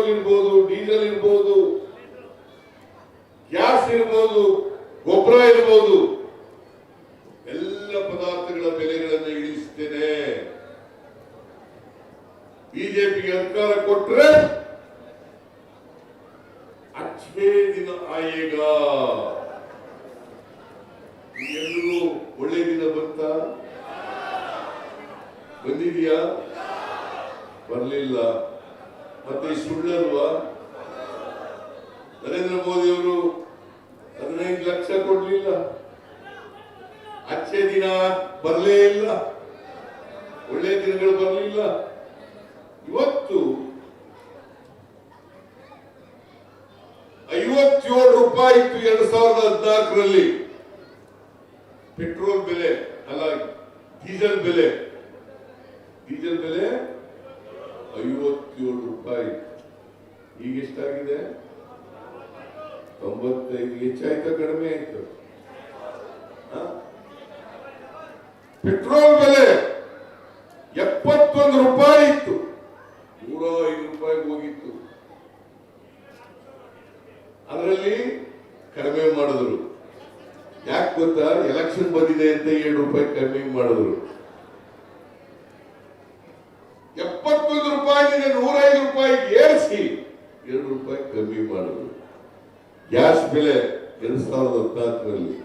Petrol ಇರ್ಬೋದು, diesel ಇರ್ಬೋದು, gas ಇರ್ಬೋದು, ಗೊಬ್ಬರ ಇರ್ಬೋದು, ಎಲ್ಲ ಪದಾರ್ಥಗಳ ಬೆಲೆಗಳನ್ನು ಇಳಿಸ್ತೇನೆ. ಬಿಜೆಪಿಗೆ ಅಧಿಕಾರ ಕೊಟ್ಟರೆ ಅಚ್ಚೇ ದಿನ ಆಯೇಗ. ಎಲ್ಲರೂ ಒಳ್ಳೆ ದಿನ ಬಂದಿದೆಯಾ? ಬರಲಿಲ್ಲ. ಮತ್ತೆ ಸುಳ್ಳಲ್ವಾ? ನರೇಂದ್ರ ಮೋದಿ ಅವರು 15 ಲಕ್ಷ ಕೊಡ್ಲಿಲ್ಲ, ಅಚ್ಚೇ ದಿನ ಬರಲೇ ಇಲ್ಲ, ಒಳ್ಳೆ ದಿನಗಳು ಬರಲಿಲ್ಲ. ಇವತ್ತು 57 ರೂಪಾಯಿ ಇತ್ತು 2014ರಲ್ಲಿ ಪೆಟ್ರೋಲ್ ಬೆಲೆ, ಅಲ್ಲ ಡೀಸೆಲ್ ಬೆಲೆ 57 ರೂಪಾಯಿ. ಈಗ ಎಷ್ಟಾಗಿದೆ? 95. ಹೆಚ್ಚಾಯ್ತಾ ಕಡಿಮೆ ಆಯ್ತು? ಪೆಟ್ರೋಲ್ ಬೆಲೆ 71 ರೂಪಾಯಿ ಇತ್ತು, 105 ರೂಪಾಯಿ ಹೋಗಿತ್ತು. ಅದರಲ್ಲಿ ಕಡಿಮೆ ಮಾಡಿದ್ರು. ಯಾಕೆ ಗೊತ್ತಾ? ಎಲೆಕ್ಷನ್ ಬಂದಿದೆ ಅಂತ 7 ರೂಪಾಯಿ ಕಡಿಮೆ ಮಾಡಿದ್ರು. 71 ರೂಪಾಯಿಗೆ 105 ರೂಪಾಯಿ ಏರಿಸಿ 2 ರೂಪಾಯಿ ಕಮ್ಮಿ ಮಾಡಿದ್ರು. ಗ್ಯಾಸ್ ಬೆಲೆ 2014ರಲ್ಲಿ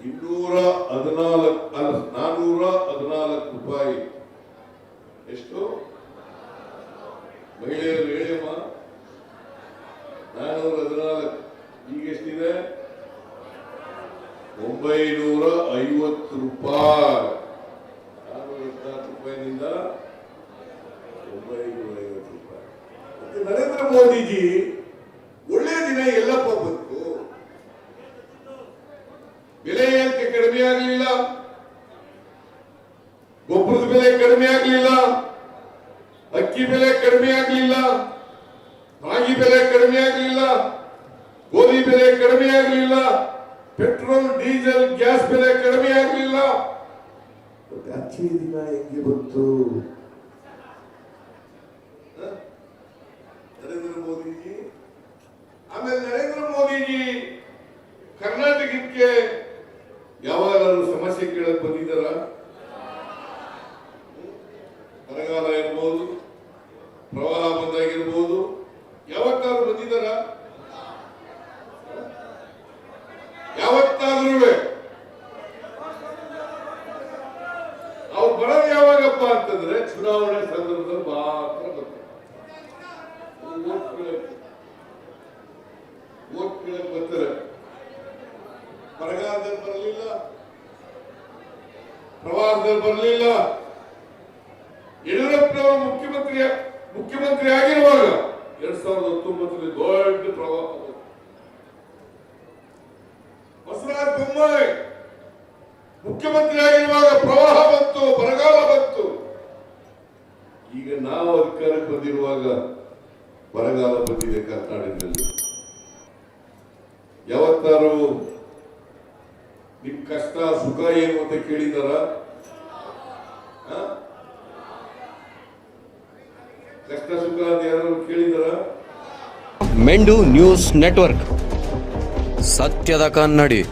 414 ರೂಪಾಯಿ. ಎಷ್ಟು? ಮಹಿಳೆಯರು ಹೇಳಿಯಮ್ಮ, 414. ಈಗ ಎಷ್ಟಿದೆ? 950 ರೂಪಾಯಿ. 414 ರೂಪಾಯಿನಿಂದ 950 ರೂಪಾಯಿ. ಮತ್ತೆ ನರೇಂದ್ರ ಮೋದಿಜಿ ಒಳ್ಳೆ ದಿನ ಎಲ್ಲಪ್ಪ ಬಂತು. ಬೆಲೆ ಏರಿಕೆ ಕಡಿಮೆ ಆಗಲಿಲ್ಲ, ಗೊಬ್ಬರದ ಬೆಲೆ ಕಡಿಮೆ ಆಗಲಿಲ್ಲ, ಅಕ್ಕಿ ಬೆಲೆ ಕಡಿಮೆ ಆಗಲಿಲ್ಲ, ರಾಗಿ ಬೆಲೆ ಕಡಿಮೆ ಆಗಲಿಲ್ಲ, ಗೋಧಿ ಬೆಲೆ ಕಡಿಮೆ ಆಗಲಿಲ್ಲ, ಪೆಟ್ರೋಲ್ ಡೀಸೆಲ್ ಗ್ಯಾಸ್ ಬೆಲೆ ಕಡಿಮೆ ಆಗಲಿಲ್ಲ. ಮತ್ತೆ ಅಚ್ಚೇ ದಿನ ಹೆಂಗೆ ಬಂತು? ನರೇಂದ್ರ ಮೋದಿಜಿ. ಆಮೇಲೆ ನರೇಂದ್ರ ಮೋದಿಜಿ ಕರ್ನಾಟಕಕ್ಕೆ ಯಾವಾಗಾದ್ರೂ ಸಮಸ್ಯೆ ಕೇಳಕ್ ಬಂದಿದ್ದಾರ? ಬರಗಾಲ ಇರ್ಬೋದು, ಪ್ರವಾಹ ಬಂದಾಗಿರ್ಬೋದು, ಯಾವತ್ತಾದ್ರೂ ಬಂದಿದ್ದಾರ? ಯಾವತ್ತಾದ್ರೂ ಅವ್ರು ಬರೋದು ಯಾವಾಗಪ್ಪ ಅಂತಂದ್ರೆ ಚುನಾವಣೆ ಸಂದರ್ಭದಲ್ಲಿ ಮಾತ್ರ ಬರ್ತಾರೆ. ವೋಟ್ ಕೇಳಕ್ ಬರ್ತಾರೆ. ಬರಗಾಲದಲ್ಲಿ ಬರಲಿಲ್ಲ, ಪ್ರವಾಹದಲ್ಲಿ ಬರಲಿಲ್ಲ. ಯಡಿಯೂರಪ್ಪನವರು ಮುಖ್ಯಮಂತ್ರಿ ಆಗಿರುವಾಗ 2019ರಲ್ಲಿ ದೊಡ್ಡ ಪ್ರವಾಹ. ಬಸವರಾಜ ಬೊಮ್ಮಾಯಿ ಮುಖ್ಯಮಂತ್ರಿ ಆಗಿರುವಾಗ ಪ್ರವಾಹ ಬಂತು, ಬರಗಾಲ ಬಂತು. ಈಗ ನಾವು ಅಧಿಕಾರಕ್ಕೆ ಬಂದಿರುವಾಗ ಬರಗಾಲ ಬಂದಿದೆ ಕರ್ನಾಟಕದಲ್ಲಿ. ಯಾವತ್ತಾರು ನಿಮ್ ಕಷ್ಟ ಸುಖ ಏನು ಅಂತ ಕೇಳಿದಾರ? ಕಷ್ಟ ಸುಖ ಅಂತ ಯಾರು ಕೇಳಿದಾರ? ಮೆಂಡು ನ್ಯೂಸ್ ನೆಟ್ವರ್ಕ್, ಸತ್ಯದ ಕನ್ನಡಿ.